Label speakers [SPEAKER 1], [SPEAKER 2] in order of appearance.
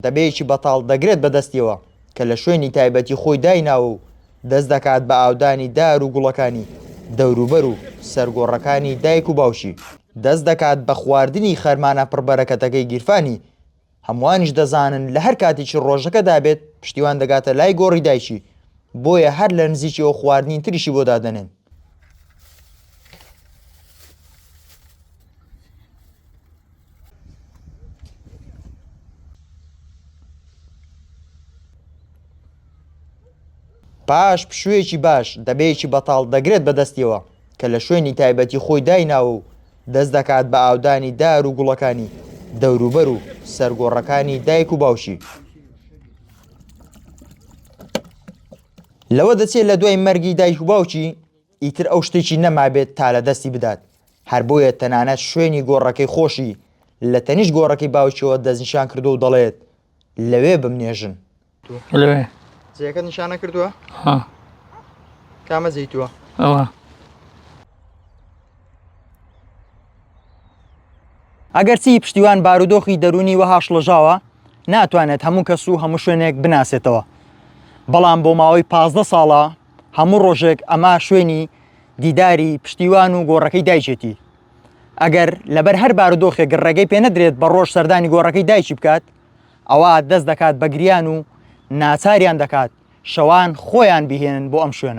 [SPEAKER 1] دەبەیەکی بەتاڵ دەگرێت بەدەستیەوە کە لە شوێنی تایبەتی خۆی دایناوە و دەست دەکات بە ئاودانی دار و گوڵەکانی دەوروبەر و سەرگۆڕەکانی دایک و باوشی، دەست دەکات بە خواردنی خەرمانە پڕبەرەکەتەکەی گیرفانی. هەمووانیش دەزانن لە هەر کاتێکی ڕۆژەکە دابێت پشتیوان دەگاتە لای گۆڕی دایکی، بۆیە هەر لە نزیکەوە خواردنی تریشی بۆ دادەنێن. پاش پشوویەکی باش دەبەیەکی بەتاڵ دەگرێت بەدەستیەوە کە لە شوێنی تایبەتی خۆی دایناوە و دەست دەکات بە ئاودانی دار و گوڵەکانی دەوروبەر و سەرگۆڕەکانی دایک و باوشی. لەوە دەچێت لە دوای مەرگی دایک و باوکی ئیتر ئەو شتێکی نەمابێت تا لە دەستی بدات، هەر بۆیە تەنانەت شوێنی گۆڕەکەی خۆشی لە تەنیشت گۆڕەکەی باوکیەوە دەستنیشان کردو و دەڵێت لەوێ بمنێژن.
[SPEAKER 2] لەوێ
[SPEAKER 1] جێەکە نیشانە کردووە؟ کامە جێیتووە؟
[SPEAKER 2] ئەوە
[SPEAKER 1] ئەگەرچی پشتیوان بارودۆخی دەرونی وەها شڵەژاوە ناتوانێت هەموو کەس و هەموو شوێنێک بناسێتەوە، بەڵام بۆ ماوەی 15 ساڵە هەموو ڕۆژێک ئەما شوێنی دیداری پشتیوان و گۆڕەکەی دایکێتی. ئەگەر لەبەر هەر بارودۆخێک ڕێگەی پێ نەدرێت بە ڕۆژ سەردانی گۆڕەکەی دایکی بکات، ئەوە دەست دەکات بە گریان و ناچاریان دەکات شەوان خۆیان بهێنن بۆ ئەم شوێنە.